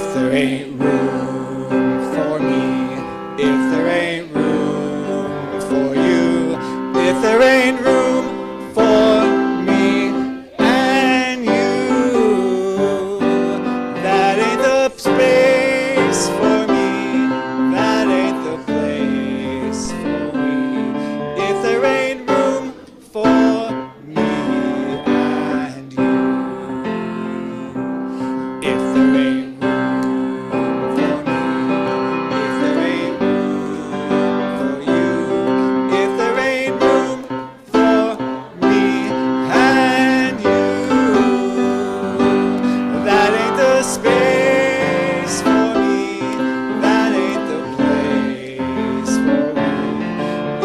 If there ain't room for me, if there ain't room for you, if there ain't room for me and you, that ain't the space for me, that ain't the place for me. If there ain't room for me and you, if there ain't room for me, if there ain't room for you, if there ain't room for me and you, that ain't the space for me, that ain't the place for me.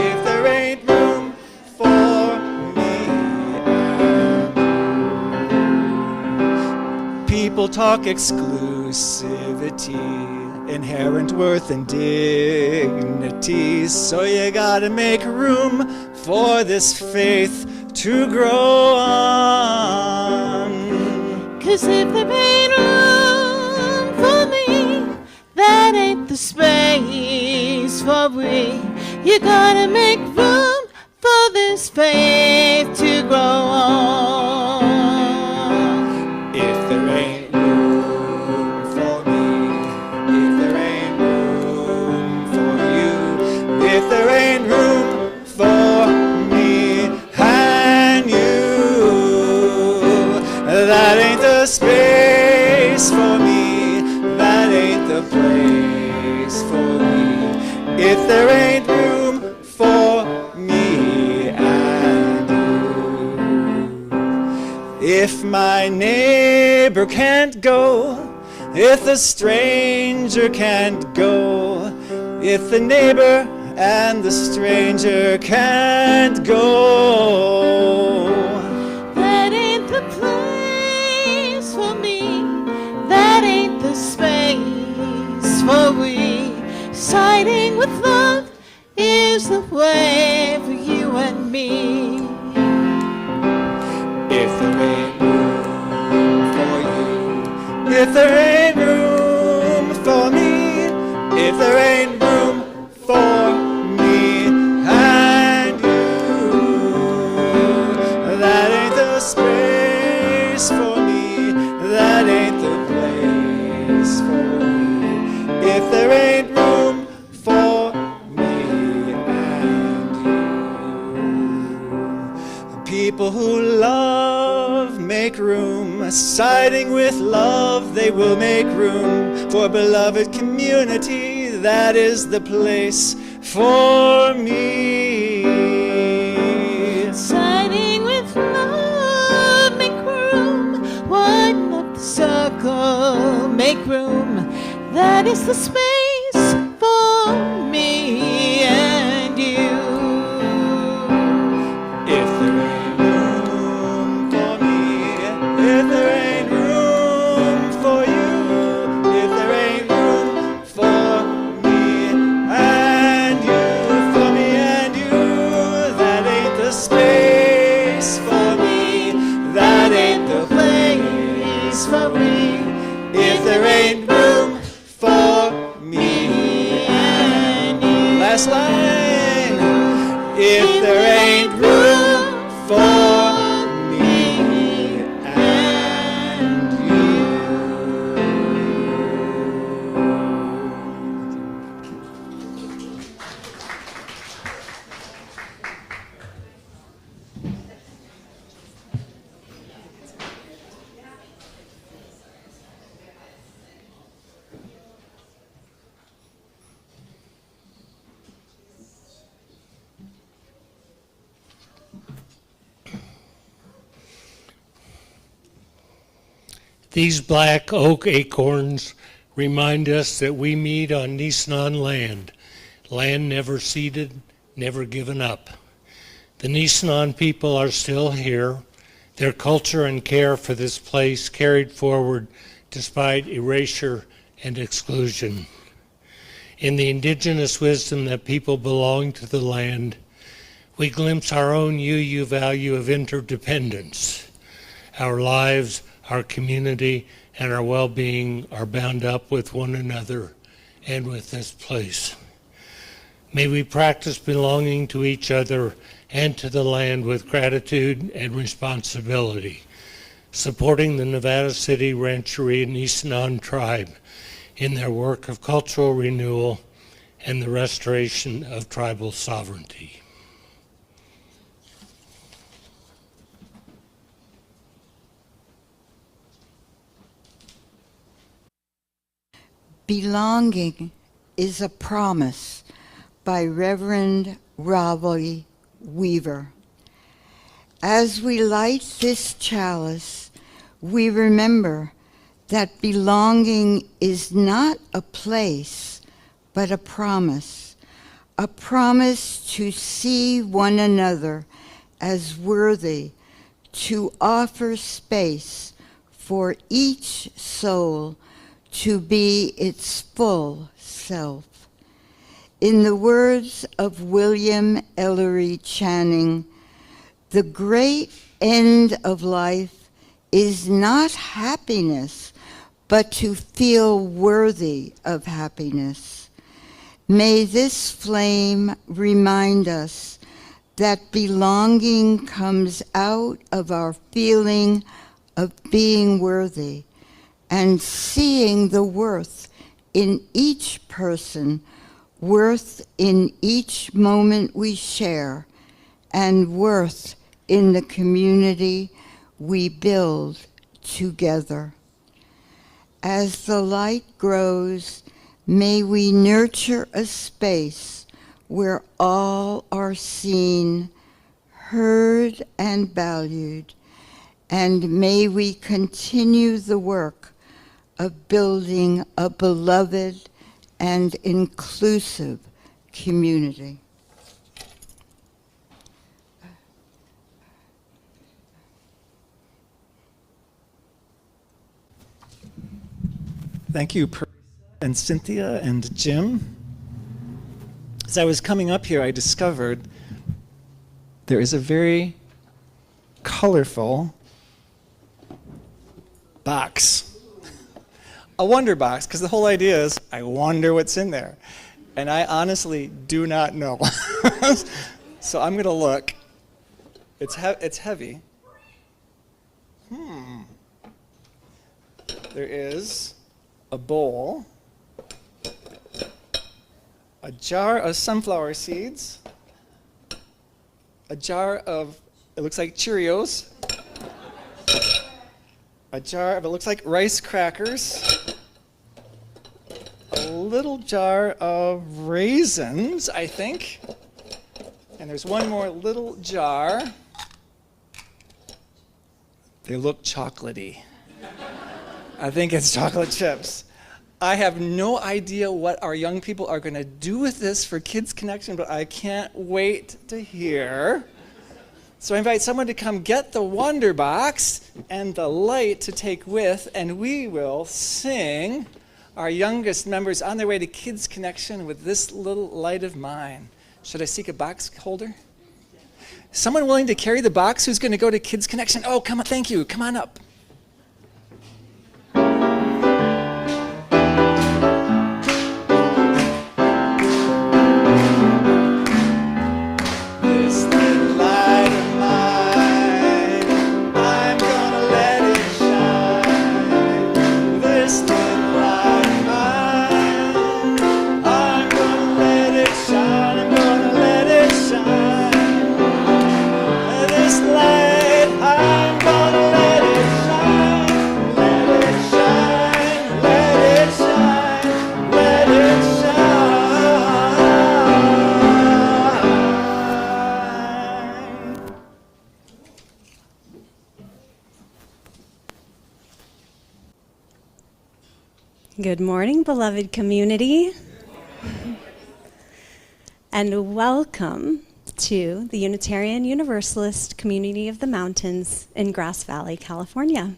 If there ain't room for me and you. People talk exclusivity, inherent worth and dignity, so you gotta make room for this faith to grow on. 'Cause if there ain't room for me, that ain't the space for we. You gotta make room for this faith to grow on. If there ain't room for me, if there ain't room for you, if there ain't room for me and you, that ain't the space for me, that ain't the place for me. If there ain't room for me and you. If my neighbor can't go, if the stranger can't go, if the neighbor and the stranger can't go, That ain't the place for me, that ain't the space for we. Siding with love is the way for you and me. if there ain't room for you, if there ain't room for me, if there ain't room for me and you, that ain't the space for me, that ain't the place for me. If there ain't room for me and you. People who love make room, siding with love they will make room for beloved community, that is the place for me. Siding with love, make room. Widen up the circle, make room. That is the space for me and you. If there ain't room for me, if there ain't room for you, if there ain't room for me and you, for me and you, that ain't the space for me, that ain't the place for me. If there ain't room for me and you. Last line. If there ain't room for me and you. These black oak acorns remind us that we meet on Nisenan land, land never ceded, never given up. The Nisenan people are still here, their culture and care for this place carried forward despite erasure and exclusion. In the indigenous wisdom that people belong to the land, we glimpse our own UU value of interdependence. Our lives, our community, and our well-being are bound up with one another and with this place. May we practice belonging to each other and to the land with gratitude and responsibility, supporting the Nevada City Rancheria Nisenan tribe in their work of cultural renewal and the restoration of tribal sovereignty. Belonging is a Promise by Reverend Ravi Weaver. As we light this chalice, we remember that belonging is not a place, but a promise to see one another as worthy, to offer space for each soul to be its full self. In the words of William Ellery Channing, the great end of life is not happiness, but to feel worthy of happiness. May this flame remind us that belonging comes out of our feeling of being worthy and seeing the worth in each person, worth in each moment we share, and worth in the community we build together. As the light grows, may we nurture a space where all are seen, heard, and valued, and may we continue the work of building a beloved and inclusive community. Thank you, and Cynthia and Jim. As I was coming up here, I discovered there is a very colorful box. A wonder box, because the whole idea is, I wonder what's in there. And I honestly do not know. So I'm going to look. It's heavy. There is a bowl, a jar of sunflower seeds, a jar of, it looks like Cheerios, a jar of, it looks like rice crackers, a little jar of raisins, I think, and there's one more little jar. They look chocolatey. I think it's chocolate chips. I have no idea what our young people are going to do with this for Kids Connection, but I can't wait to hear. So I invite someone to come get the Wonder Box and the light to take with, and we will sing our youngest members on their way to Kids Connection with this little light of mine. Should I seek a box holder? Someone willing to carry the box who's going to go to Kids Connection? Oh, come on, thank you. Come on up. Good morning, beloved community, and welcome to the Unitarian Universalist Community of the Mountains in Grass Valley, California.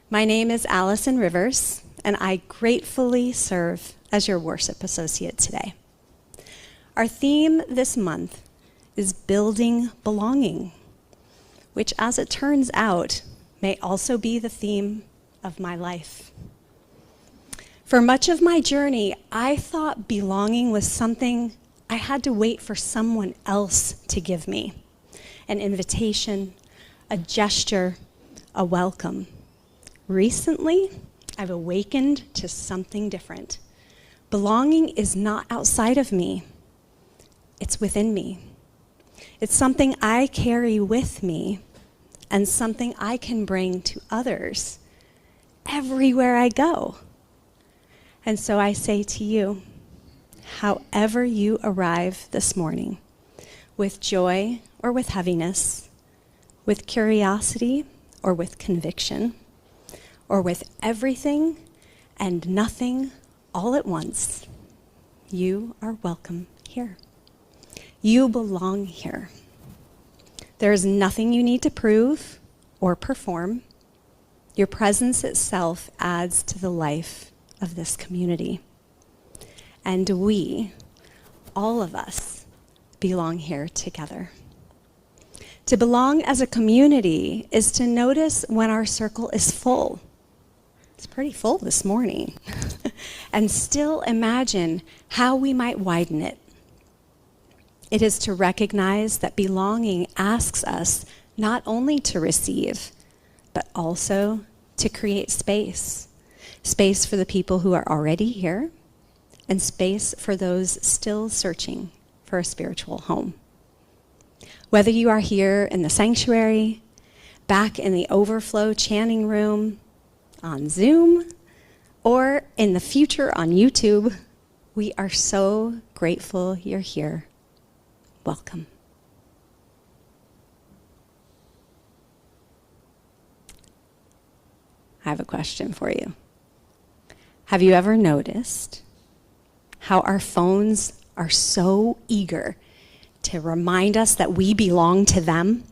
My name is Allison Rivers, and I gratefully serve as your worship associate today. Our theme this month is building belonging, which, as it turns out, may also be the theme of my life. For much of my journey, I thought belonging was something I had to wait for someone else to give me. An invitation, a gesture, a welcome. Recently, I've awakened to something different. Belonging is not outside of me. It's within me. It's something I carry with me and something I can bring to others everywhere I go. And so I say to you, however you arrive this morning, with joy or with heaviness, with curiosity or with conviction, or with everything and nothing all at once, you are welcome here. You belong here. There is nothing you need to prove or perform. Your presence itself adds to the life of this community. And we, all of us, belong here together. To belong as a community is to notice when our circle is full. It's pretty full this morning. And still imagine how we might widen it. It is to recognize that belonging asks us not only to receive, but also to create space. Space for the people who are already here, and space for those still searching for a spiritual home. Whether you are here in the sanctuary, back in the overflow chanting room, on Zoom, or in the future on YouTube, we are so grateful you're here. Welcome. I have a question for you. Have you ever noticed how our phones are so eager to remind us that we belong to them?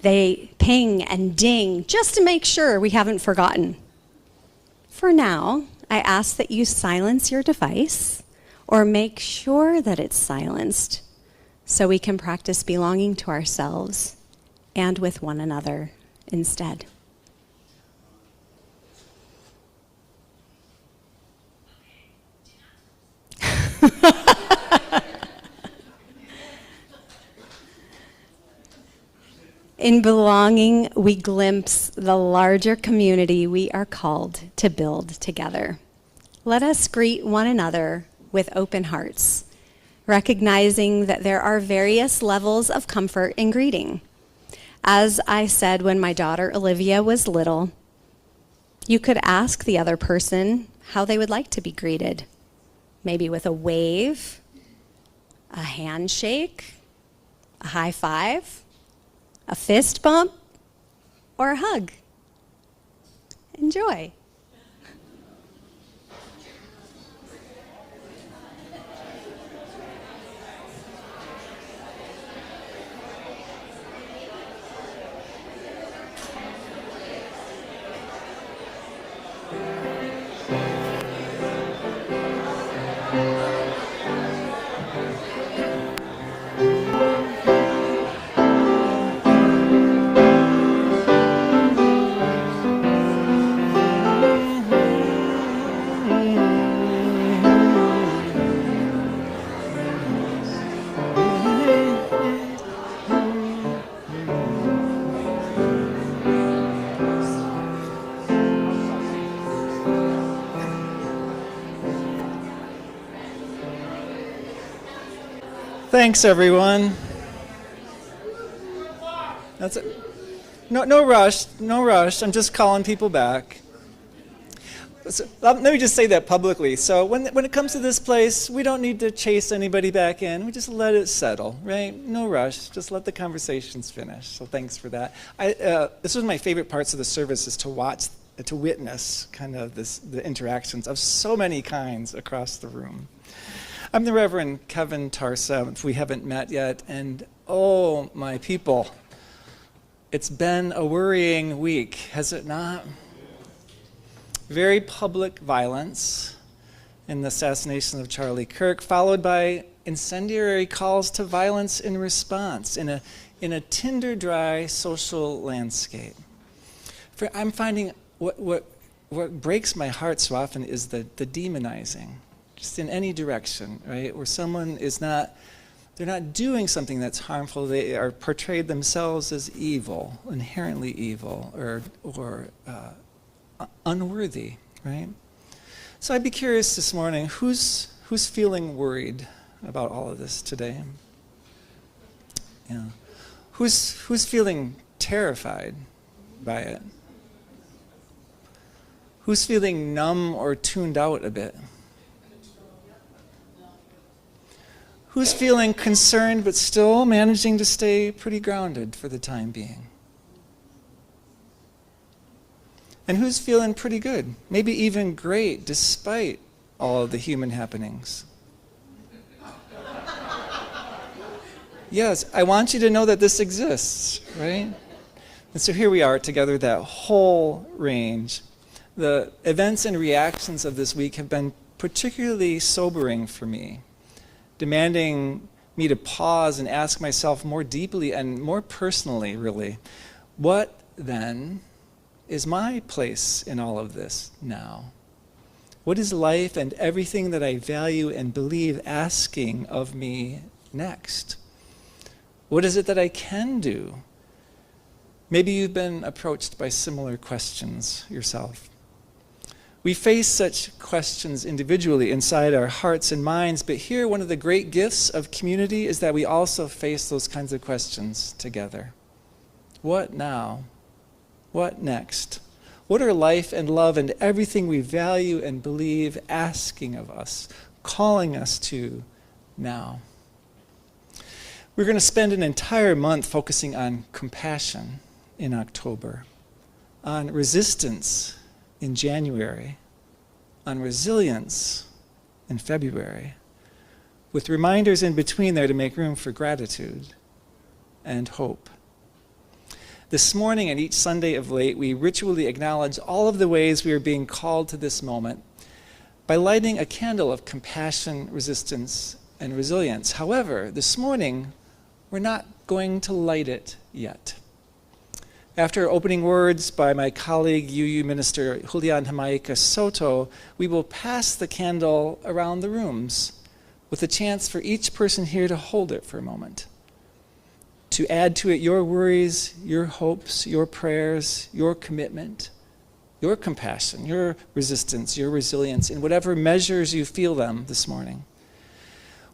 They ping and ding just to make sure we haven't forgotten. For now, I ask that you silence your device or make sure that it's silenced so we can practice belonging to ourselves and with one another instead. In belonging, we glimpse the larger community we are called to build together. Let us greet one another with open hearts, recognizing that there are various levels of comfort in greeting. As I said when my daughter Olivia was little, you could ask the other person how they would like to be greeted. Maybe with a wave, a handshake, a high five, a fist bump, or a hug. Enjoy. Thanks, everyone. That's it. No rush, no rush. I'm just calling people back. So, let me just say that publicly. So when it comes to this place, we don't need to chase anybody back in. We just let it settle, right? No rush. Just let the conversations finish. So thanks for that. This was my favorite parts of the service, is to watch, to witness kind of the interactions of so many kinds across the room. I'm the Reverend Kevin Tarsa, if we haven't met yet, and oh, my people, it's been a worrying week, has it not? Very public violence in the assassination of Charlie Kirk, followed by incendiary calls to violence in response in a tinder-dry social landscape. I'm finding what breaks my heart so often is the demonizing, just in any direction, right? Where someone they're not doing something that's harmful. They are portrayed themselves as evil, inherently evil, or unworthy, right? So I'd be curious this morning, who's feeling worried about all of this today? Yeah. Who's feeling terrified by it? Who's feeling numb or tuned out a bit? Who's feeling concerned but still managing to stay pretty grounded for the time being? And who's feeling pretty good, maybe even great, despite all of the human happenings? Yes, I want you to know that this exists, right? And so here we are together, that whole range. The events and reactions of this week have been particularly sobering for me, demanding me to pause and ask myself more deeply and more personally, really, what then is my place in all of this now? What is life and everything that I value and believe asking of me next? What is it that I can do? Maybe you've been approached by similar questions yourself. We face such questions individually inside our hearts and minds, but here one of the great gifts of community is that we also face those kinds of questions together. What now? What next? What are life and love and everything we value and believe asking of us, calling us to now? We're going to spend an entire month focusing on compassion in October, on resistance in January, on resilience in February, with reminders in between there to make room for gratitude and hope. This morning and each Sunday of late, we ritually acknowledge all of the ways we are being called to this moment by lighting a candle of compassion, resistance, and resilience. However, this morning, we're not going to light it yet. After opening words by my colleague, UU Minister Julian Jamaica Soto, we will pass the candle around the rooms with a chance for each person here to hold it for a moment, to add to it your worries, your hopes, your prayers, your commitment, your compassion, your resistance, your resilience, in whatever measures you feel them this morning.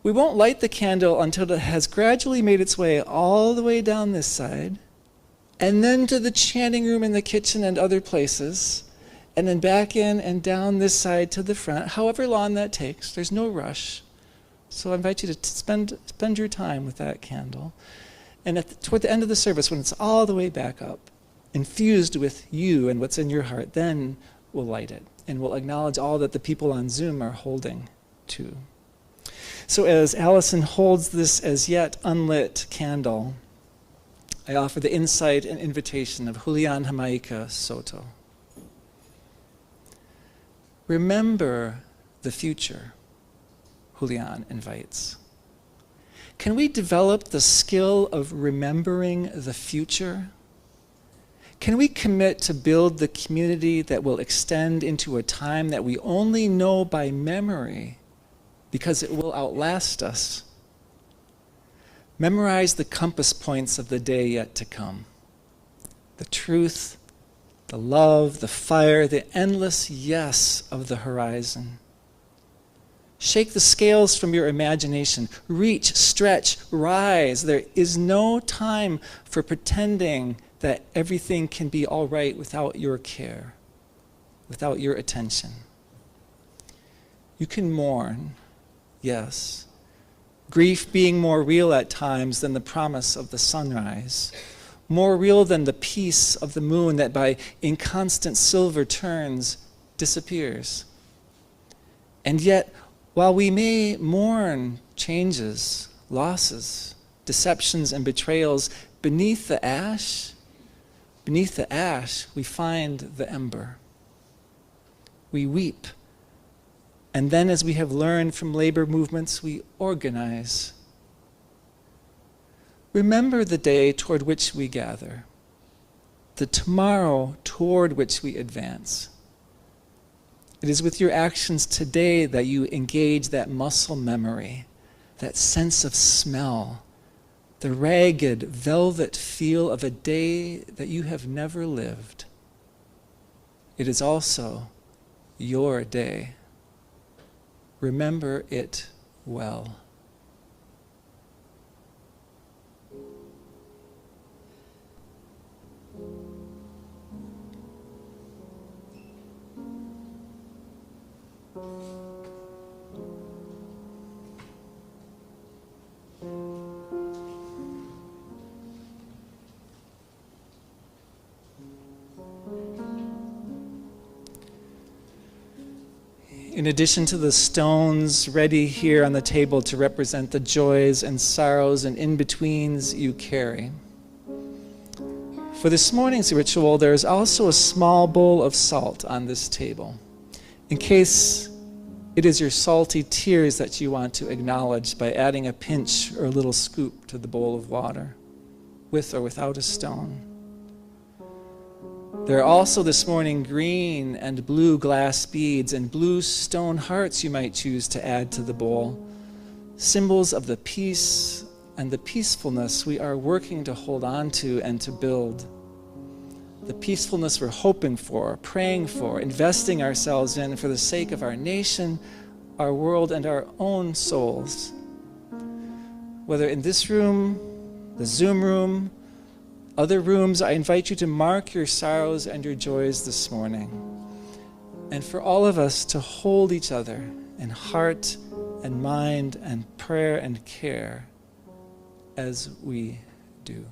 We won't light the candle until it has gradually made its way all the way down this side, and then to the chanting room in the kitchen and other places, and then back in and down this side to the front, however long that takes. There's no rush. So I invite you to spend your time with that candle. And toward the end of the service, when it's all the way back up, infused with you and what's in your heart, then we'll light it. And we'll acknowledge all that the people on Zoom are holding too. So as Allison holds this as yet unlit candle, I offer the insight and invitation of Julian Jamaica Soto. Remember the future, Julian invites. Can we develop the skill of remembering the future? Can we commit to build the community that will extend into a time that we only know by memory because it will outlast us? Memorize the compass points of the day yet to come. The truth, the love, the fire, the endless yes of the horizon. Shake the scales from your imagination. Reach, stretch, rise. There is no time for pretending that everything can be all right without your care, without your attention. You can mourn, yes. Grief being more real at times than the promise of the sunrise, more real than the peace of the moon that by inconstant silver turns disappears. And yet, while we may mourn changes, losses, deceptions, and betrayals, beneath the ash, we find the ember. We weep. And then, as we have learned from labor movements, we organize. Remember the day toward which we gather. the tomorrow toward which we advance. It is with your actions today that you engage that muscle memory, that sense of smell, the ragged velvet feel of a day that you have never lived. It is also your day. Remember it well. In addition to the stones ready here on the table to represent the joys and sorrows and in-betweens you carry, for this morning's ritual, there is also a small bowl of salt on this table, in case it is your salty tears that you want to acknowledge by adding a pinch or a little scoop to the bowl of water, with or without a stone. There are also this morning green and blue glass beads and blue stone hearts you might choose to add to the bowl, symbols of the peace and the peacefulness we are working to hold on to and to build. The peacefulness we're hoping for, praying for, investing ourselves in for the sake of our nation, our world, and our own souls. Whether in this room, the Zoom room, other rooms, I invite you to mark your sorrows and your joys this morning. And for all of us to hold each other in heart and mind and prayer and care as we do.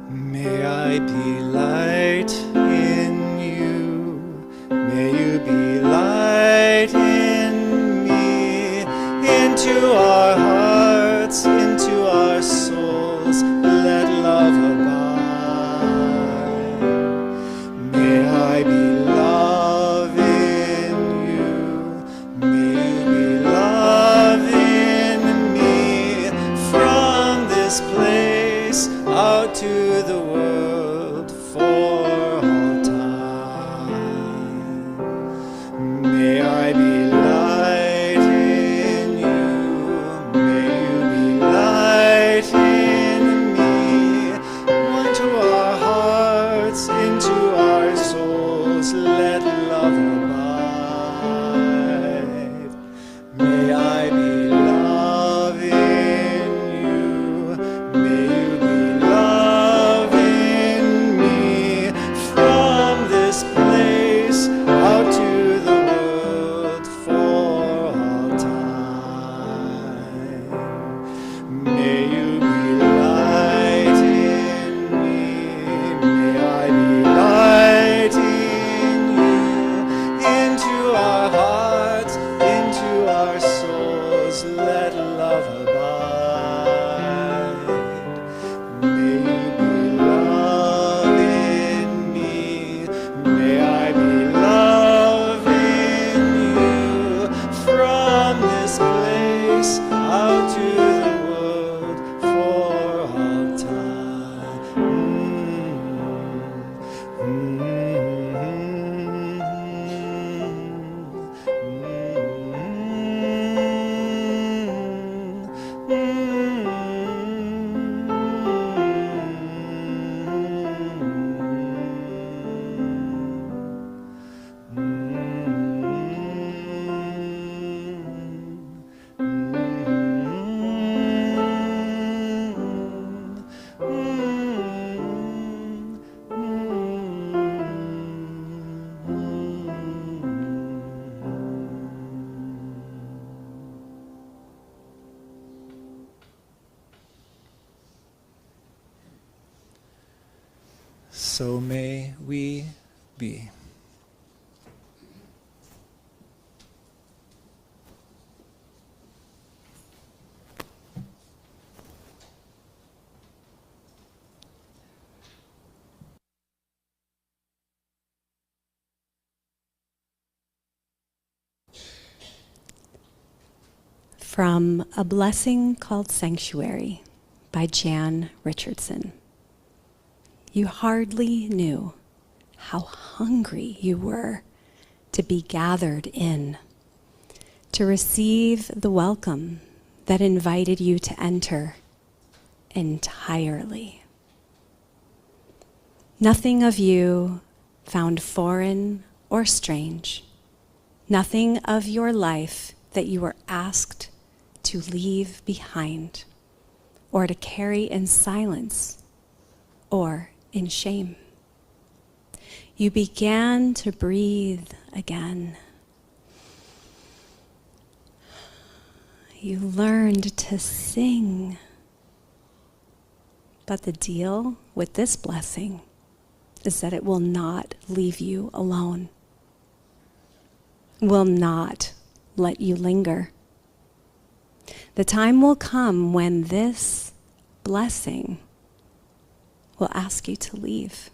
May I be light in you. May you be light in me. Into our hearts, into our souls, let love abide. May I be love in you. May you be love in me. From this place out to the world for all time. May I be light in you. May you be light in me. Into our hearts, into our souls, let love abide. May I be love in you. May you be love in me. From this place out to the world for all time. May you be light in me. May I be light in you. Into our hearts, into our souls, let love abide. May you be love in me. May I be love in you. From this place out to the world for all time. so may we be. From A Blessing Called Sanctuary by Jan Richardson. You hardly knew how hungry you were to be gathered in, to receive the welcome that invited you to enter entirely. Nothing of you found foreign or strange, nothing of your life that you were asked to leave behind, or to carry in silence, or in shame. You began to breathe again. You learned to sing. But the deal with this blessing is that it will not leave you alone, will not let you linger. The time will come when this blessing will ask you to leave.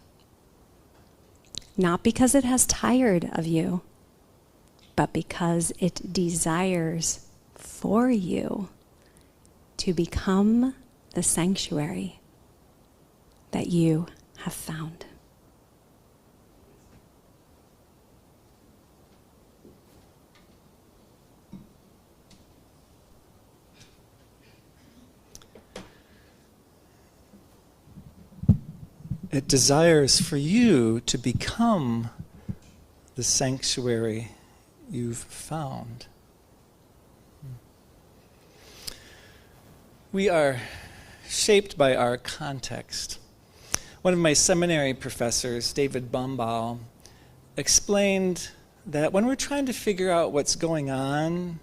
Not because it has tired of you, but because it desires for you to become the sanctuary that you have found. It desires for you to become the sanctuary you've found. We are shaped by our context. One of my seminary professors, David Bombal, explained that when we're trying to figure out what's going on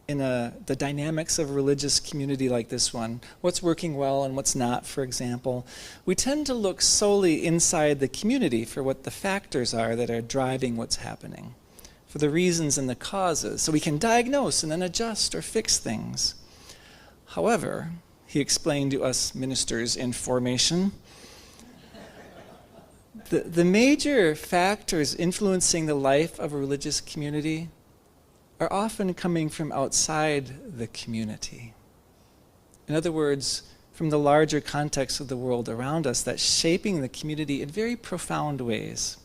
in the dynamics of a religious community like this one, what's working well and what's not, for example, we tend to look solely inside the community for what the factors are that are driving what's happening, for the reasons and the causes, so we can diagnose and then adjust or fix things. However, he explained to us ministers in formation, the major factors influencing the life of a religious community are often coming from outside the community. In other words, from the larger context of the world around us that's shaping the community in very profound ways.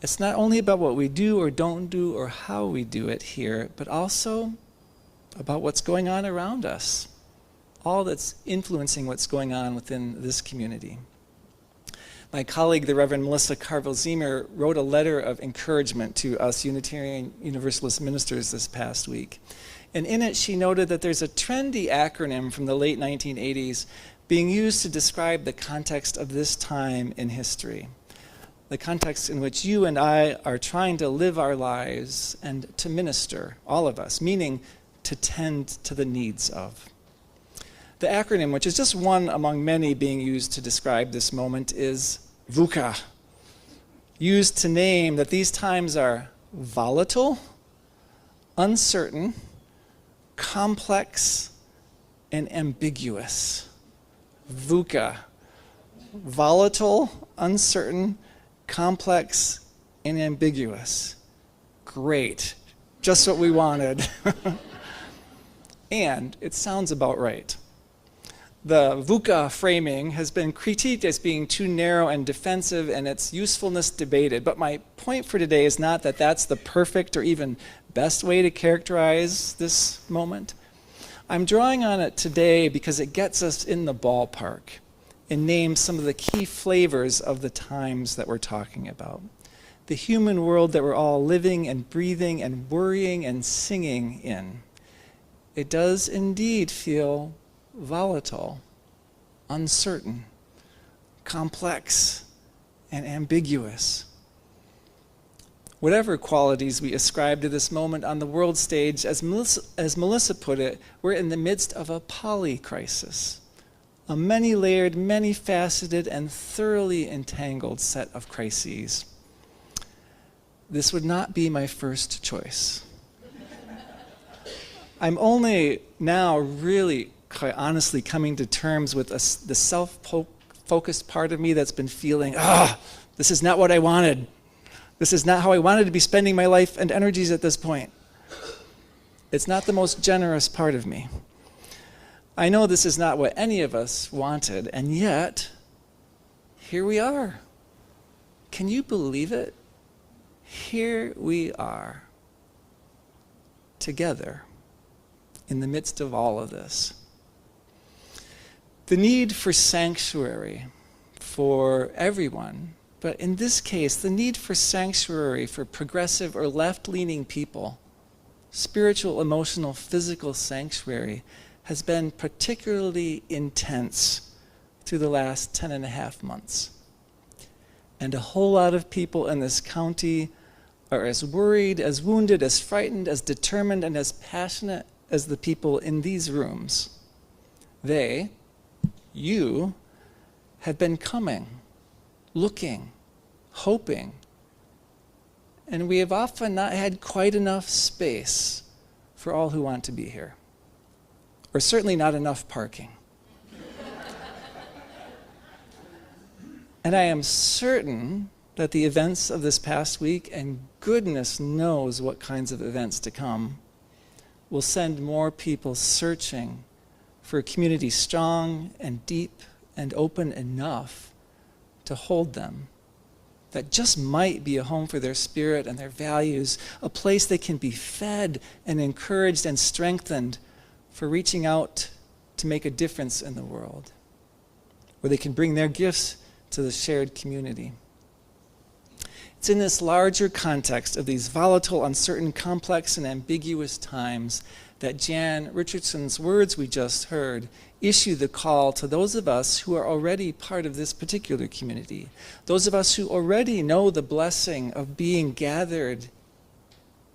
It's not only about what we do or don't do or how we do it here, but also about what's going on around us, all that's influencing what's going on within this community. My colleague, the Reverend Melissa Carville-Ziemer, wrote a letter of encouragement to us Unitarian Universalist ministers this past week. And in it, she noted that there's a trendy acronym from the late 1980s being used to describe the context of this time in history, the context in which you and I are trying to live our lives and to minister, all of us, meaning to tend to the needs of. The acronym, which is just one among many being used to describe this moment, is VUCA, used to name that these times are volatile, uncertain, complex, and ambiguous. VUCA, volatile, uncertain, complex, and ambiguous. Great, just what we wanted. And it sounds about right. The VUCA framing has been critiqued as being too narrow and defensive and its usefulness debated. But my point for today is not that that's the perfect or even best way to characterize this moment. I'm drawing on it today because it gets us in the ballpark and names some of the key flavors of the times that we're talking about. The human world that we're all living and breathing and worrying and singing in. It does indeed feel volatile, uncertain, complex, and ambiguous. Whatever qualities we ascribe to this moment on the world stage, as Melissa put it, we're in the midst of a polycrisis, a many-layered, many-faceted, and thoroughly entangled set of crises. This would not be my first choice. I'm only now really, quite honestly, coming to terms with the self-focused part of me that's been feeling, this is not what I wanted. This is not how I wanted to be spending my life and energies at this point. It's not the most generous part of me. I know this is not what any of us wanted, and yet, here we are. Can you believe it? Here we are, together, in the midst of all of this. The need for sanctuary for everyone, but in this case, the need for sanctuary for progressive or left-leaning people, spiritual, emotional, physical sanctuary, has been particularly intense through the last 10 and a half months. And a whole lot of people in this county are as worried, as wounded, as frightened, as determined, and as passionate as the people in these rooms. They, you, have been coming, looking, hoping, and we have often not had quite enough space for all who want to be here, or certainly not enough parking. And I am certain that the events of this past week, and goodness knows what kinds of events to come, will send more people searching for a community strong and deep and open enough to hold them, that just might be a home for their spirit and their values, a place they can be fed and encouraged and strengthened for reaching out to make a difference in the world, where they can bring their gifts to the shared community. It's in this larger context of these volatile, uncertain, complex, and ambiguous times that Jan Richardson's words we just heard issue the call to those of us who are already part of this particular community, those of us who already know the blessing of being gathered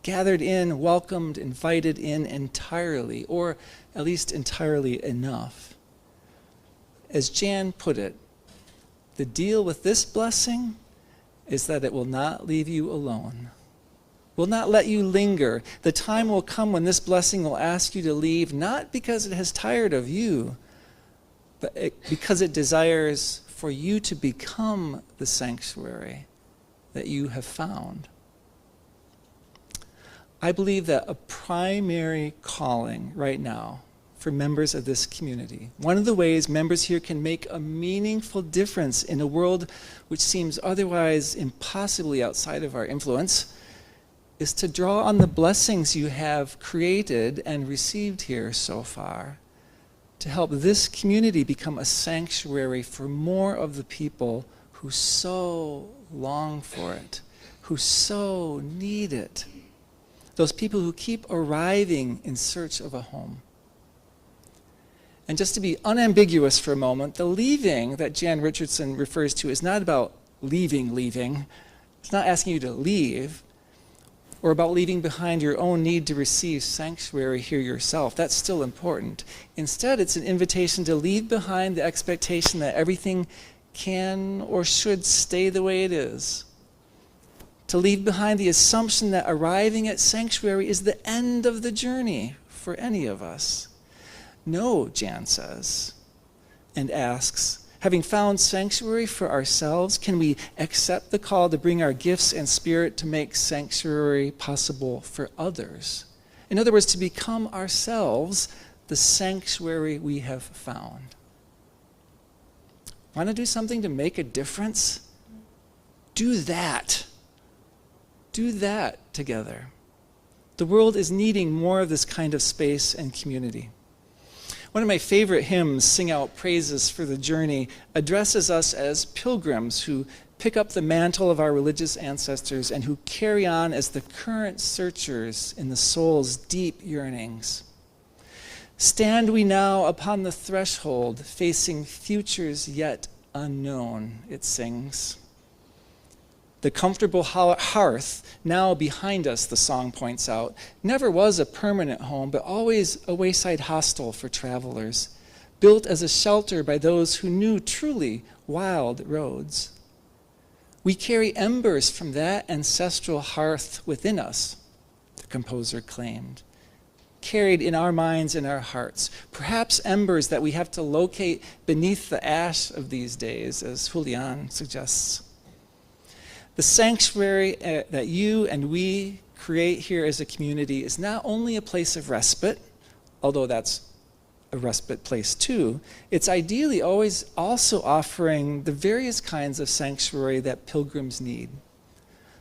in, welcomed, invited in entirely, or at least entirely enough. As Jan put it, the deal with this blessing is that it will not leave you alone, will not let you linger. The time will come when this blessing will ask you to leave, not because it has tired of you, but because it desires for you to become the sanctuary that you have found. I believe that a primary calling right now for members of this community, one of the ways members here can make a meaningful difference in a world which seems otherwise impossibly outside of our influence, is to draw on the blessings you have created and received here so far to help this community become a sanctuary for more of the people who so long for it, who so need it, those people who keep arriving in search of a home. And just to be unambiguous for a moment, the leaving that Jan Richardson refers to is not about leaving. It's not asking you to leave, or about leaving behind your own need to receive sanctuary here yourself. That's still important. Instead, it's an invitation to leave behind the expectation that everything can or should stay the way it is. To leave behind the assumption that arriving at sanctuary is the end of the journey for any of us. No, Jan says, and asks, having found sanctuary for ourselves, can we accept the call to bring our gifts and spirit to make sanctuary possible for others? In other words, to become ourselves the sanctuary we have found. Want to do something to make a difference? Do that. Do that together. The world is needing more of this kind of space and community. One of my favorite hymns, Sing Out Praises for the Journey, addresses us as pilgrims who pick up the mantle of our religious ancestors and who carry on as the current searchers in the soul's deep yearnings. Stand we now upon the threshold, facing futures yet unknown, it sings. The comfortable hearth now behind us, the song points out, never was a permanent home, but always a wayside hostel for travelers, built as a shelter by those who knew truly wild roads. We carry embers from that ancestral hearth within us, the composer claimed, carried in our minds and our hearts, perhaps embers that we have to locate beneath the ash of these days, as Julian suggests. The sanctuary that you and we create here as a community is not only a place of respite, although that's a respite place too, it's ideally always also offering the various kinds of sanctuary that pilgrims need.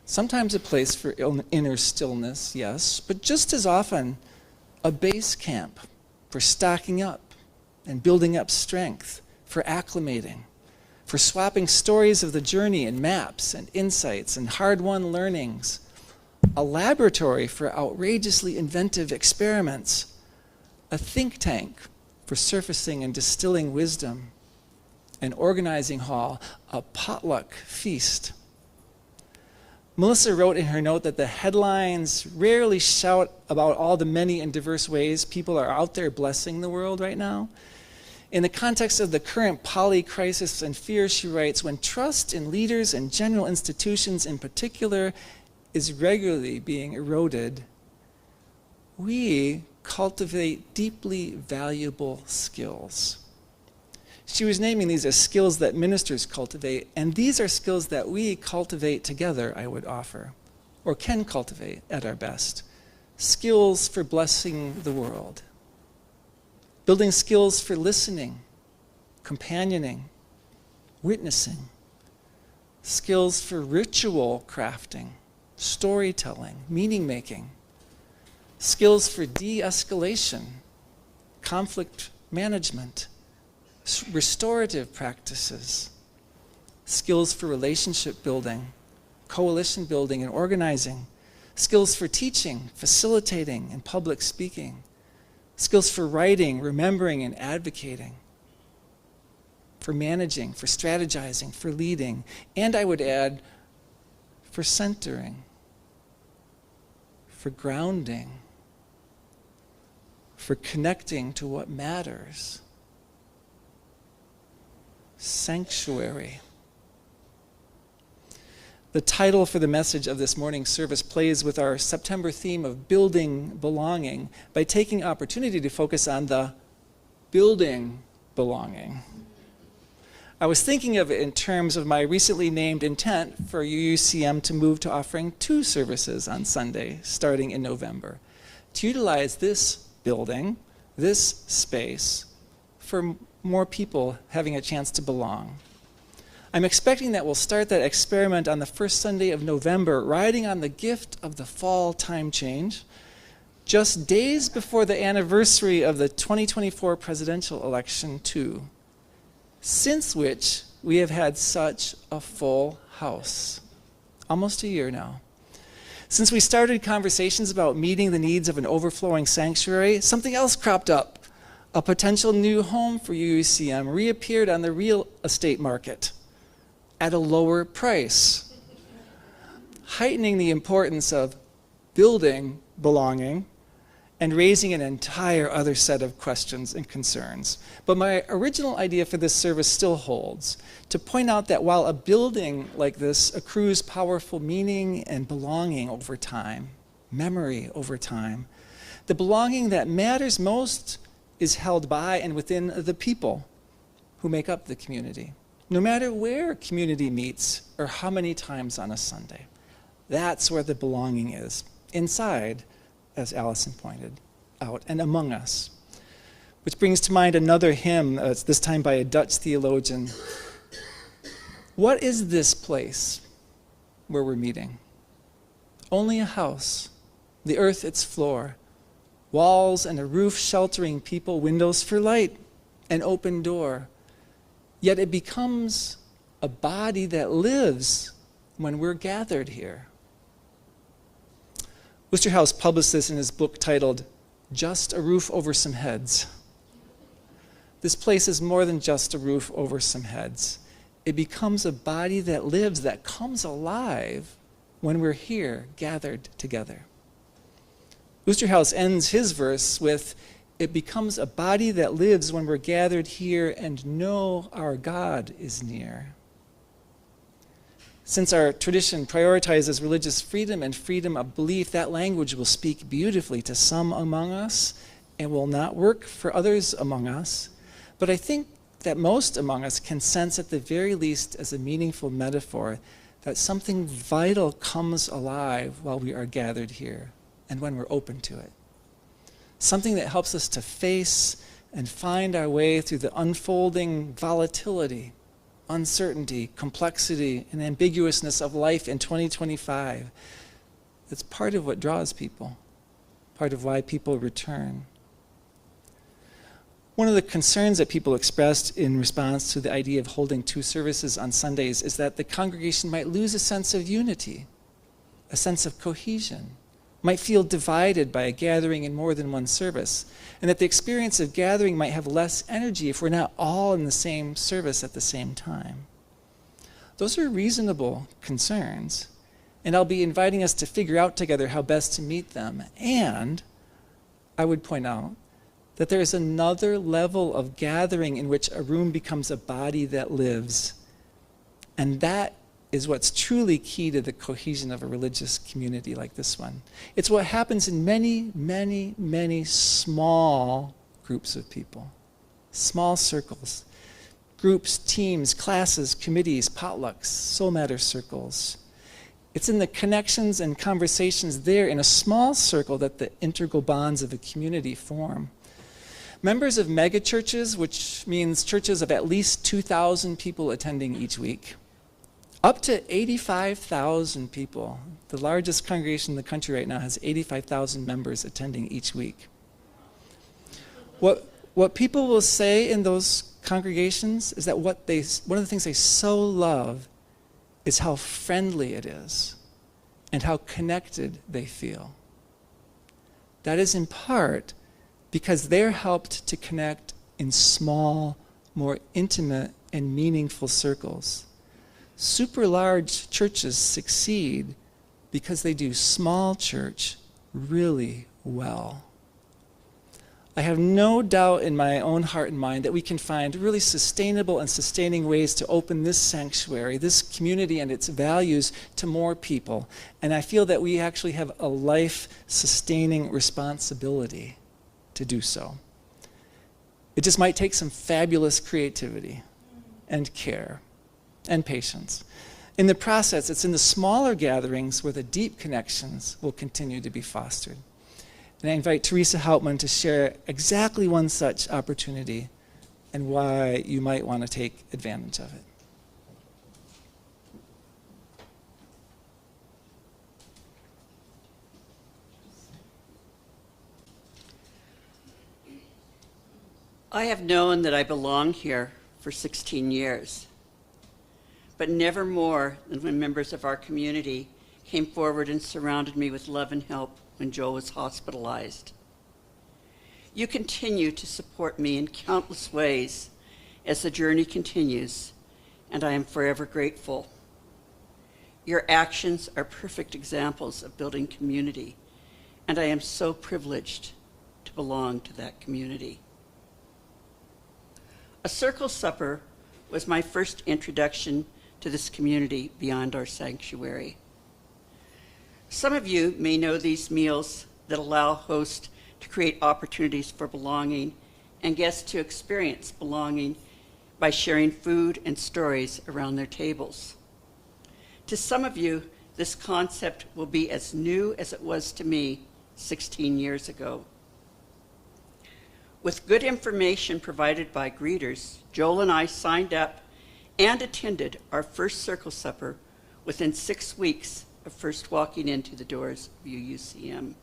Sometimes a place for inner stillness, yes, but just as often a base camp for stocking up and building up strength, for acclimating, for swapping stories of the journey and maps and insights and hard-won learnings, a laboratory for outrageously inventive experiments, a think tank for surfacing and distilling wisdom, an organizing hall, a potluck feast. Melissa wrote in her note that the headlines rarely shout about all the many and diverse ways people are out there blessing the world right now. In the context of the current poly crisis and fear, she writes, when trust in leaders and general institutions in particular is regularly being eroded, we cultivate deeply valuable skills. She was naming these as skills that ministers cultivate, and these are skills that we cultivate together, I would offer, or can cultivate at our best. Skills for blessing the world. Building skills for listening, companioning, witnessing. Skills for ritual crafting, storytelling, meaning making. Skills for de-escalation, conflict management, restorative practices, skills for relationship building, coalition building and organizing, skills for teaching, facilitating, and public speaking, skills for writing, remembering, and advocating, for managing, for strategizing, for leading, and I would add, for centering, for grounding, for connecting to what matters. Sanctuary. The title for the message of this morning's service plays with our September theme of building belonging by taking opportunity to focus on the building belonging. I was thinking of it in terms of my recently named intent for UUCM to move to offering 2 services on Sunday starting in November, to utilize this building, this space, for more people having a chance to belong. I'm expecting that we'll start that experiment on the first Sunday of November, riding on the gift of the fall time change, just days before the anniversary of the 2024 presidential election too, since which we have had such a full house. Almost a year now. Since we started conversations about meeting the needs of an overflowing sanctuary, something else cropped up. A potential new home for UUCM reappeared on the real estate market at a lower price, heightening the importance of building belonging and raising an entire other set of questions and concerns. But my original idea for this service still holds, to point out that while a building like this accrues powerful meaning and belonging over time, memory over time, the belonging that matters most is held by and within the people who make up the community, no matter where community meets or how many times on a Sunday. That's where the belonging is, inside, as Allison pointed out, and among us. Which brings to mind another hymn, this time by a Dutch theologian. What is this place where we're meeting? Only a house, the earth its floor, walls and a roof sheltering people, windows for light, an open door. Yet it becomes a body that lives when we're gathered here. Worcester House published this in his book titled, Just a Roof Over Some Heads. This place is more than just a roof over some heads. It becomes a body that lives, that comes alive when we're here gathered together. Worcester House ends his verse with, It becomes a body that lives when we're gathered here and know our God is near. Since our tradition prioritizes religious freedom and freedom of belief, that language will speak beautifully to some among us and will not work for others among us. But I think that most among us can sense at the very least as a meaningful metaphor that something vital comes alive while we are gathered here and when we're open to it. Something that helps us to face and find our way through the unfolding volatility, uncertainty, complexity, and ambiguousness of life in 2025. It's part of what draws people, part of why people return. One of the concerns that people expressed in response to the idea of holding 2 services on Sundays is that the congregation might lose a sense of unity, a sense of cohesion, might feel divided by a gathering in more than one service, and that the experience of gathering might have less energy if we're not all in the same service at the same time. Those are reasonable concerns, and I'll be inviting us to figure out together how best to meet them. And I would point out that there is another level of gathering in which a room becomes a body that lives, and that is what's truly key to the cohesion of a religious community like this one. It's what happens in many, many, many small groups of people, small circles, groups, teams, classes, committees, potlucks, soul matter circles. It's in the connections and conversations there in a small circle that the integral bonds of a community form. Members of megachurches, which means churches of at least 2,000 people attending each week, up to 85,000 people. The largest congregation in the country right now has 85,000 members attending each week. What people will say in those congregations is that one of the things they so love is how friendly it is and how connected they feel. That is in part because they're helped to connect in small, more intimate and meaningful circles. Super large churches succeed because they do small church really well. I have no doubt in my own heart and mind that we can find really sustainable and sustaining ways to open this sanctuary, this community and its values to more people. And I feel that we actually have a life-sustaining responsibility to do so. It just might take some fabulous creativity and care and patience. In the process, it's in the smaller gatherings where the deep connections will continue to be fostered. And I invite Teresa Hauptmann to share exactly one such opportunity and why you might want to take advantage of it. I have known that I belong here for 16 years, but never more than when members of our community came forward and surrounded me with love and help when Joel was hospitalized. You continue to support me in countless ways as the journey continues, and I am forever grateful. Your actions are perfect examples of building community, and I am so privileged to belong to that community. A circle supper was my first introduction to this community beyond our sanctuary. Some of you may know these meals that allow hosts to create opportunities for belonging and guests to experience belonging by sharing food and stories around their tables. To some of you, this concept will be as new as it was to me 16 years ago. With good information provided by greeters, Joel and I signed up and attended our first circle supper within 6 weeks of first walking into the doors of UUCM.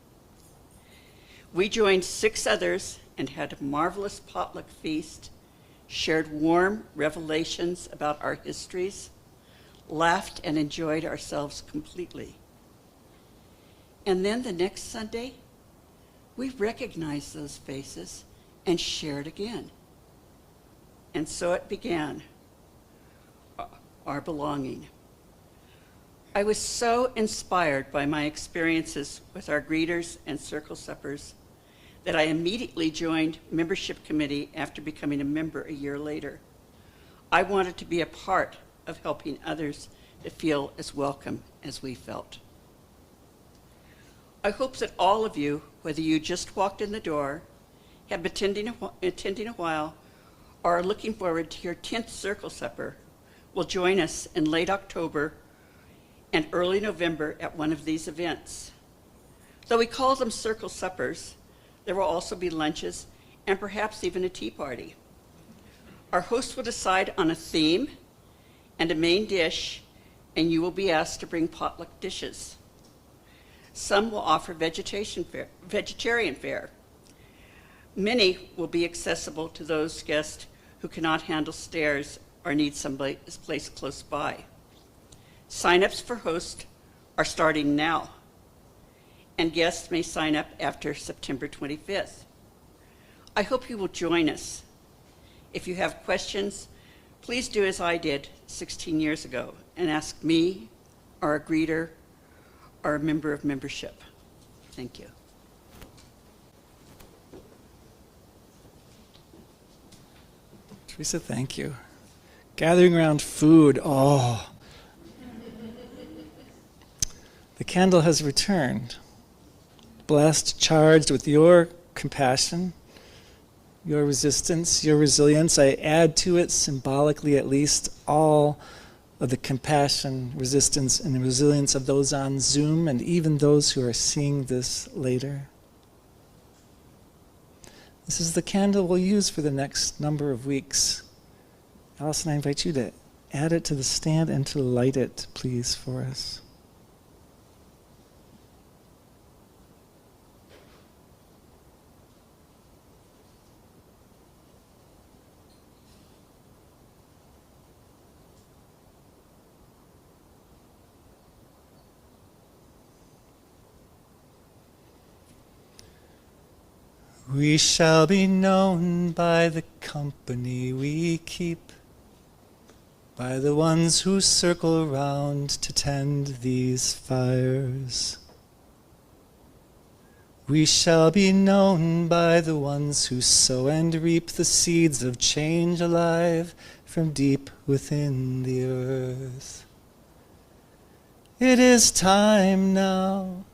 We joined 6 others and had a marvelous potluck feast, shared warm revelations about our histories, laughed and enjoyed ourselves completely. And then the next Sunday, we recognized those faces and shared again. And so it began, our belonging. I was so inspired by my experiences with our greeters and circle suppers that I immediately joined membership committee after becoming a member a year later. I wanted to be a part of helping others to feel as welcome as we felt. I hope that all of you, whether you just walked in the door, have been attending a while, or are looking forward to your 10th Circle Supper, will join us in late October and early November at one of these events. Though we call them Circle Suppers, there will also be lunches and perhaps even a tea party. Our host will decide on a theme and a main dish, and you will be asked to bring potluck dishes. Some will offer vegetarian fare. Many will be accessible to those guests who cannot handle stairs or need some place close by. Sign-ups for host are starting now, and guests may sign up after September 25th. I hope you will join us. If you have questions, please do as I did 16 years ago and ask me or a greeter or a member of membership. Thank you. Teresa, thank you. Gathering around food, oh. The candle has returned, blessed, charged with your compassion, your resistance, your resilience. I add to it, symbolically at least, all of the compassion, resistance, and the resilience of those on Zoom and even those who are seeing this later. This is the candle we'll use for the next number of weeks. Allison, I invite you to add it to the stand and to light it, please, for us. We shall be known by the company we keep, by the ones who circle round to tend these fires. We shall be known by the ones who sow and reap the seeds of change alive from deep within the earth. It is time now.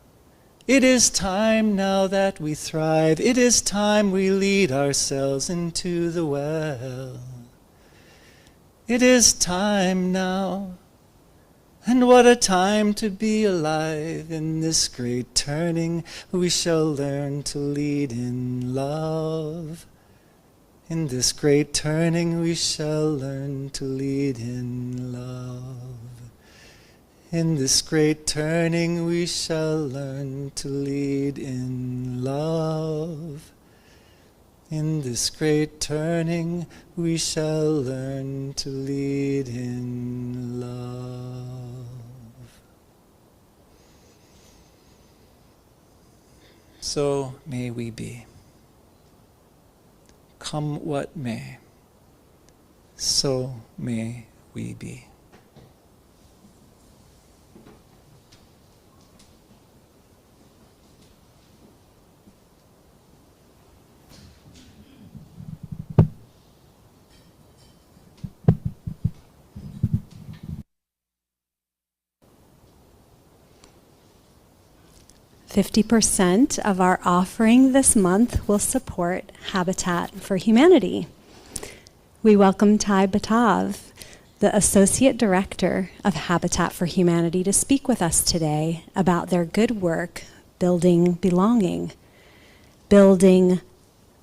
It is time now that we thrive. It is time we lead ourselves into the well. It is time now, and what a time to be alive. In this great turning, we shall learn to lead in love. In this great turning, we shall learn to lead in love. In this great turning, we shall learn to lead in love. In this great turning, we shall learn to lead in love. So may we be. Come what may, so may we be. %50 of our offering this month will support Habitat for Humanity. We welcome Ty Batav, the Associate Director of Habitat for Humanity, to speak with us today about their good work building belonging. Building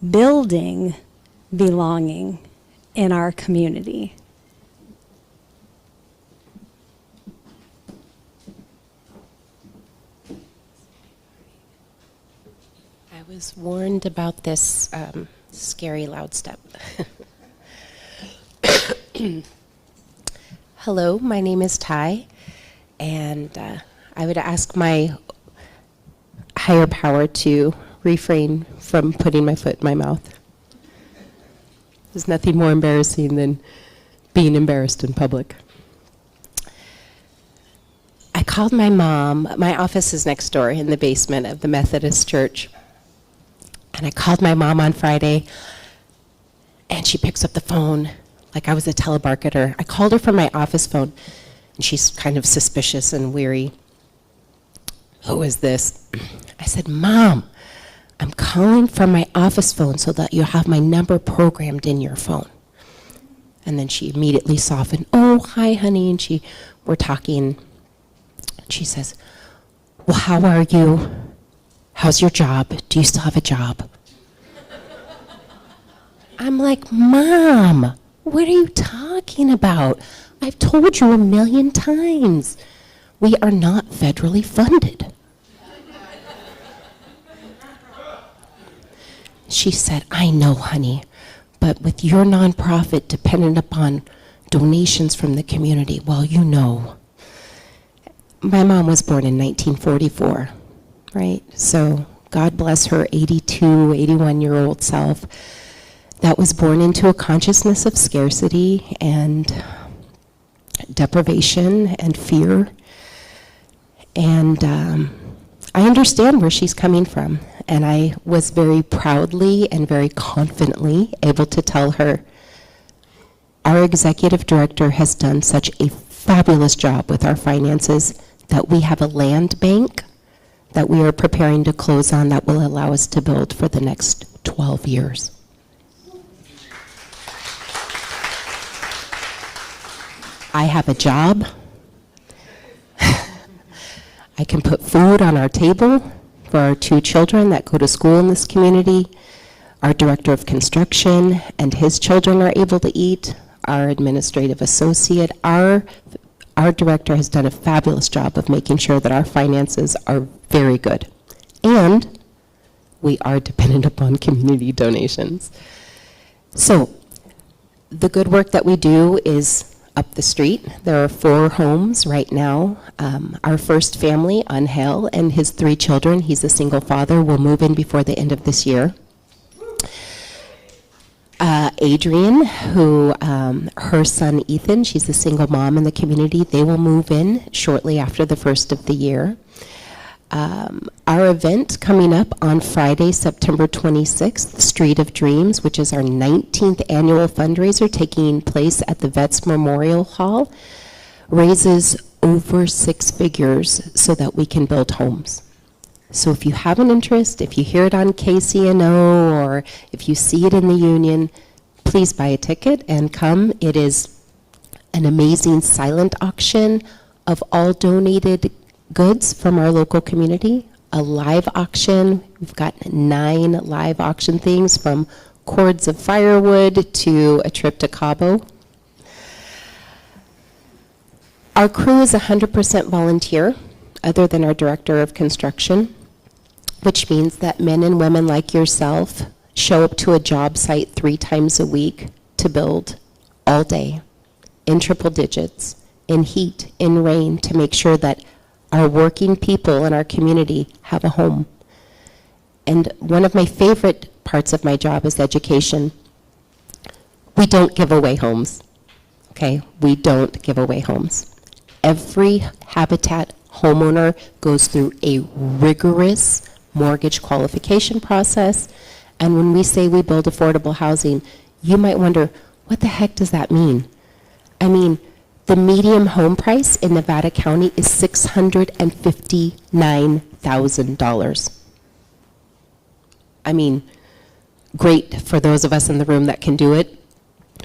belonging in our community. I was warned about this scary loud step. Hello, my name is Ty, and I would ask my higher power to refrain from putting my foot in my mouth. There's nothing more embarrassing than being embarrassed in public. I called my mom. My office is next door in the basement of the Methodist Church. And I called my mom on Friday, and she picks up the phone like I was a telemarketer. I called her from my office phone, and she's kind of suspicious and weary. Who is this? I said, Mom, I'm calling from my office phone so that you'll have my number programmed in your phone. And then she immediately softened. Oh, hi, honey. And we're talking. She says, well, how are you? How's your job? Do you still have a job? I'm like, Mom, what are you talking about? I've told you 1,000,000 times. We are not federally funded. She said, I know, honey, but with your nonprofit dependent upon donations from the community, well, you know. My mom was born in 1944, right? So God bless her 82, 81-year-old self that was born into a consciousness of scarcity and deprivation and fear. And I understand where she's coming from. And I was very proudly and very confidently able to tell her, our executive director has done such a fabulous job with our finances that we have a land bank that we are preparing to close on that will allow us to build for the next 12 years. I have a job. I can put food on our table for our 2 children that go to school in this community. Our director of construction and his children are able to eat. Our administrative associate, our director has done a fabulous job of making sure that our finances are very good. And we are dependent upon community donations. So the good work that we do is up the street. There are 4 homes right now. Our first family, Angel, and his 3 children, he's a single father, will move in before the end of this year. Adrian, who, her son Ethan, she's a single mom in the community, they will move in shortly after the first of the year. Our event coming up on Friday, September 26th, Street of Dreams, which is our 19th annual fundraiser taking place at the Vets Memorial Hall, raises over 6 figures so that we can build homes. So if you have an interest, if you hear it on KCNO or if you see it in the Union, please buy a ticket and come. It is an amazing silent auction of all donated goods from our local community, a live auction. We've got 9 live auction things, from cords of firewood to a trip to Cabo. Our crew is 100% volunteer, other than our director of construction, which means that men and women like yourself show up to a job site 3 times a week to build all day, in triple digits, in heat, in rain, to make sure that our working people in our community have a home. And one of my favorite parts of my job is education. We don't give away homes, okay? We don't give away homes. Every Habitat homeowner goes through a rigorous mortgage qualification process. And when we say we build affordable housing, you might wonder, what the heck does that mean? I mean, the median home price in Nevada County is $659,000. I mean, great for those of us in the room that can do it.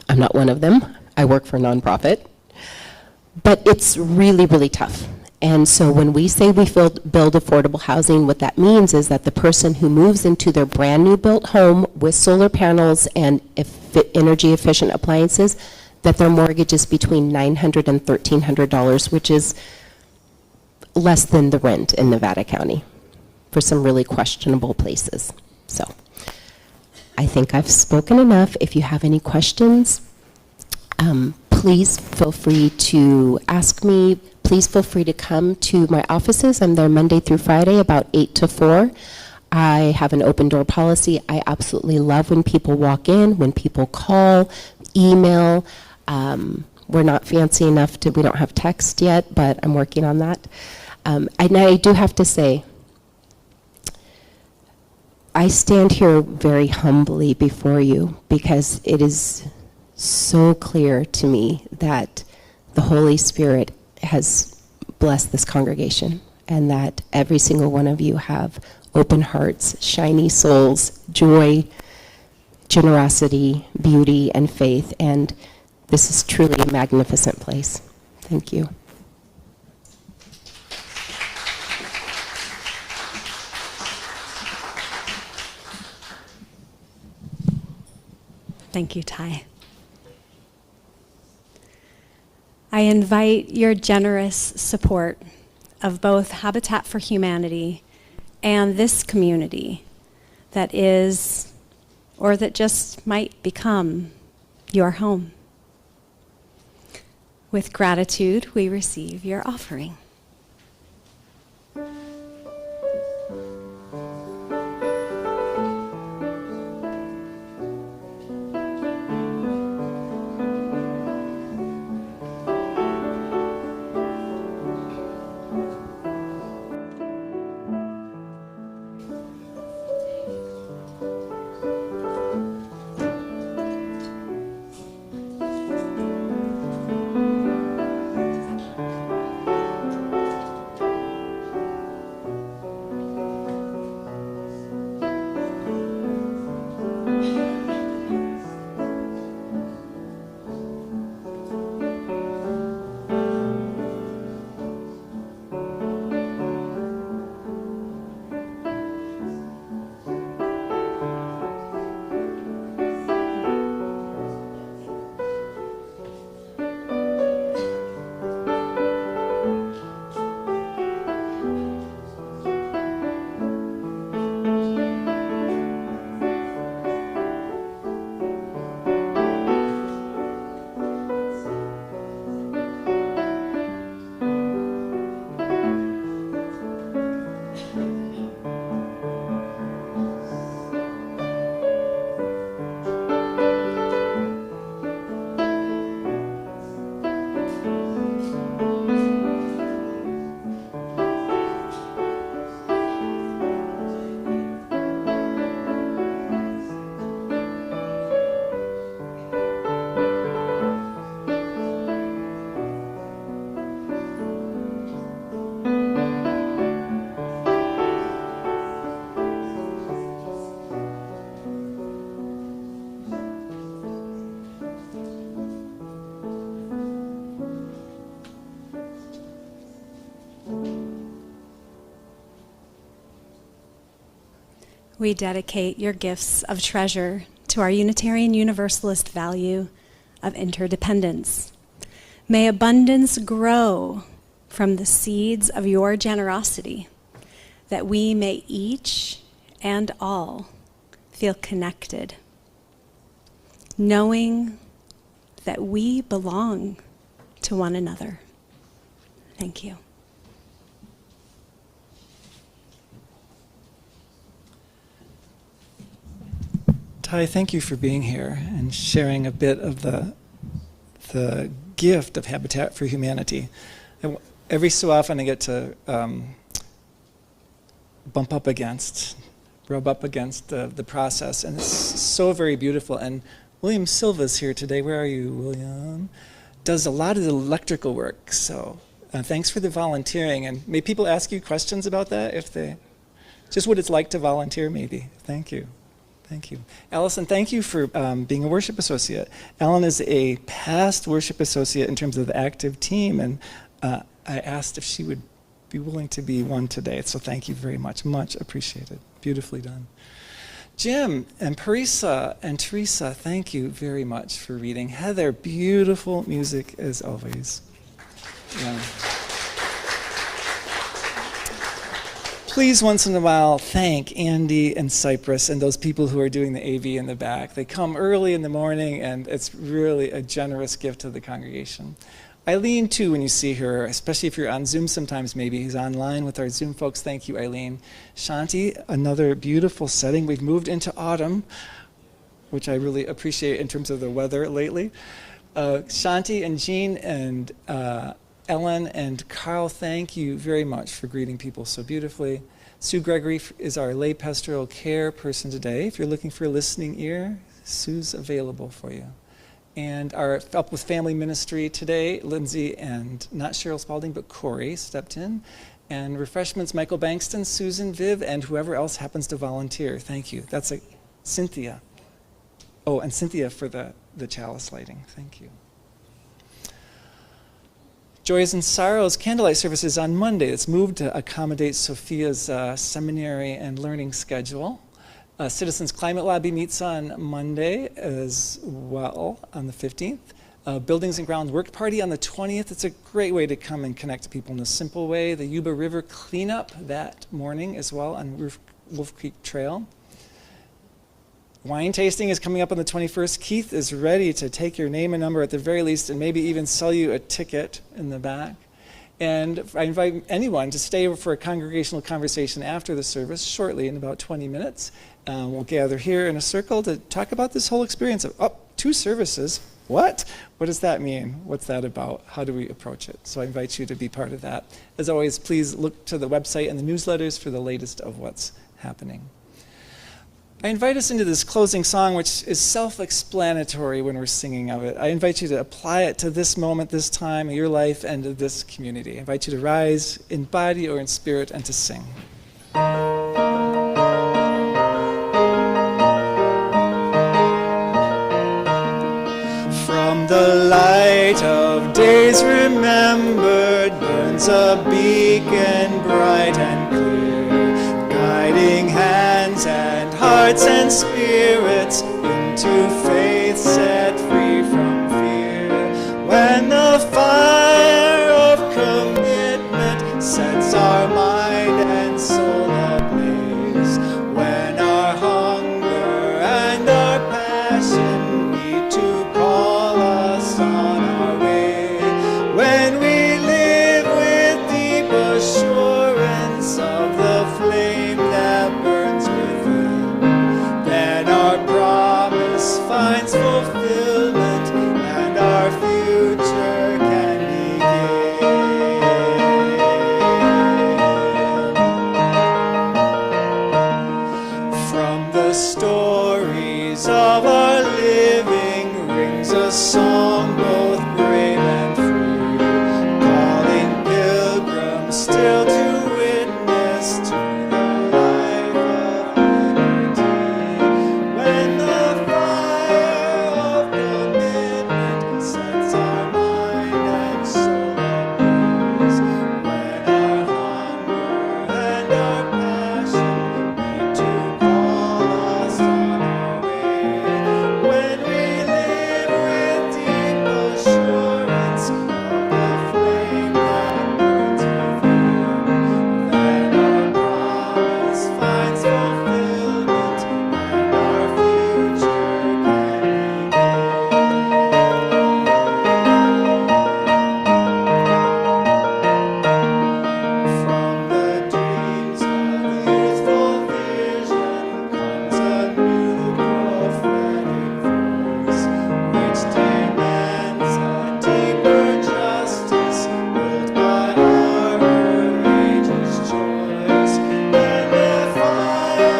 I'm not one of them. I work for a nonprofit. But it's really, really tough. And so when we say we build affordable housing, what that means is that the person who moves into their brand new built home with solar panels and energy efficient appliances, that their mortgage is between $900 and $1,300, which is less than the rent in Nevada County for some really questionable places. So I think I've spoken enough. If you have any questions, please feel free to ask me. Please feel free to come to my offices. I'm there Monday through Friday, about 8 to 4. I have an open door policy. I absolutely love when people walk in, when people call, email. We're not fancy enough we don't have text yet, but I'm working on that. And I do have to say, I stand here very humbly before you because it is so clear to me that the Holy Spirit has blessed this congregation and that every single one of you have open hearts, shiny souls, joy, generosity, beauty, and faith. And this is truly a magnificent place. Thank you. Thank you, Ty. I invite your generous support of both Habitat for Humanity and this community that is, or that just might become, your home. With gratitude, we receive your offering. We dedicate your gifts of treasure to our Unitarian Universalist value of interdependence. May abundance grow from the seeds of your generosity, that we may each and all feel connected, knowing that we belong to one another. Thank you. Ty, thank you for being here and sharing a bit of the gift of Habitat for Humanity. Every so often I get to rub up against the process, and it's so very beautiful. And William Silva's here today. Where are you, William? Does a lot of the electrical work. So thanks for the volunteering. And may people ask you questions about that, just what it's like to volunteer, maybe. Thank you. Thank you. Allison, thank you for being a worship associate. Ellen is a past worship associate in terms of the active team, and I asked if she would be willing to be one today. So thank you very much. Much appreciated. Beautifully done. Jim and Parisa and Teresa, thank you very much for reading. Heather, beautiful music as always. Yeah. Please, once in a while, thank Andy and Cypress and those people who are doing the AV in the back. They come early in the morning, and it's really a generous gift to the congregation. Eileen, too, when you see her, especially if you're on Zoom sometimes, maybe. He's online with our Zoom folks. Thank you, Eileen. Shanti, another beautiful setting. We've moved into autumn, which I really appreciate in terms of the weather lately. Shanti and Jean and Ellen and Carl, thank you very much for greeting people so beautifully. Sue Gregory is our lay pastoral care person today. If you're looking for a listening ear, Sue's available for you. And our Up With Family ministry today, Lindsay and not Cheryl Spalding, but Corey stepped in. And refreshments, Michael Bankston, Susan, Viv, and whoever else happens to volunteer. Thank you. That's Cynthia. Oh, and Cynthia for the chalice lighting. Thank you. Joys and Sorrows candlelight services on Monday. It's moved to accommodate Sophia's seminary and learning schedule. Citizens Climate Lobby meets on Monday as well on the 15th. Buildings and Grounds Work Party on the 20th. It's a great way to come and connect to people in a simple way. The Yuba River cleanup that morning as well on Wolf Creek Trail. Wine tasting is coming up on the 21st. Keith is ready to take your name and number at the very least and maybe even sell you a ticket in the back. And I invite anyone to stay for a congregational conversation after the service shortly in about 20 minutes. We'll gather here in a circle to talk about this whole experience of 2 services. What? What does that mean? What's that about? How do we approach it? So I invite you to be part of that. As always, please look to the website and the newsletters for the latest of what's happening. I invite us into this closing song, which is self-explanatory when we're singing of it. I invite you to apply it to this moment, this time of your life, and to this community. I invite you to rise in body or in spirit and to sing. From the light of days remembered burns a beacon bright and clear, guiding hands and hearts and spirits into faith set free from fear. When the fire of commitment sets our mind and soul ablaze, when our hunger and our passion meet to call us on our way, when we live with deep assurance of the flame that burns within, then our promise finds fulfillment and our future can begin. From the stories of our living rings a song both brave and free, calling pilgrims still to witness to the life of liberty. When the fire of commitment sets our mind and soul ablaze, when our hunger and our passion meet to call us on our way, when we live with deep assurance of the flame that burns within, then our promise finds fulfillment and our future can begin. From the dreams of youthful vision comes a new prophetic voice, which demands a deeper justice built by our courageous choice. When the fire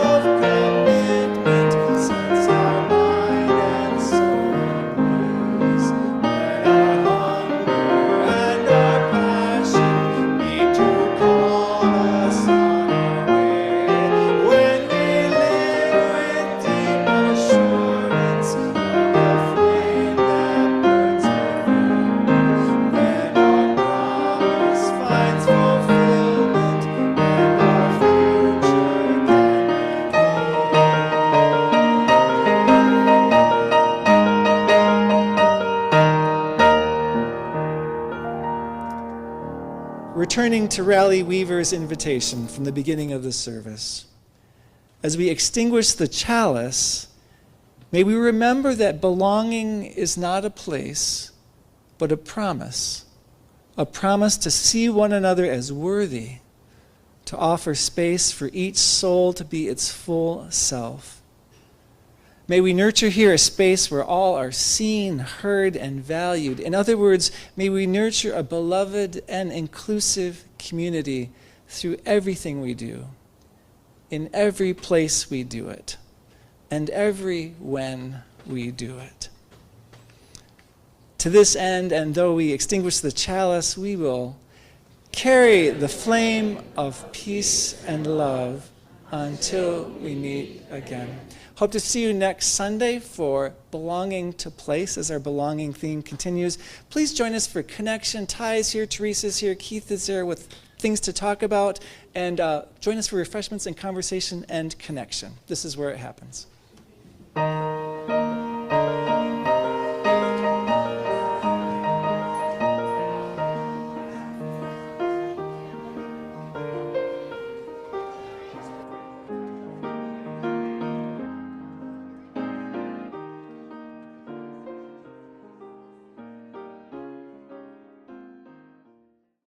of commitment sets our mind and soul ablaze, when our hunger and our passion meet to call us on our way, when we live with deep assurance of the flame that burns within, when our promise finds fulfillment and our future can begin. Returning to Rally Weaver's invitation from the beginning of the service. As we extinguish the chalice, may we remember that belonging is not a place, but a promise to see one another as worthy, to offer space for each soul to be its full self. May we nurture here a space where all are seen, heard, and valued. In other words, may we nurture a beloved and inclusive community through everything we do, in every place we do it, and every when we do it. To this end, and though we extinguish the chalice, we will carry the flame of peace and love until we meet again. Hope to see you next Sunday for Belonging to Place as our belonging theme continues. Please join us for Connection. Ty is here, Teresa's here, Keith is there with things to talk about, and join us for refreshments and conversation and connection. This is where it happens.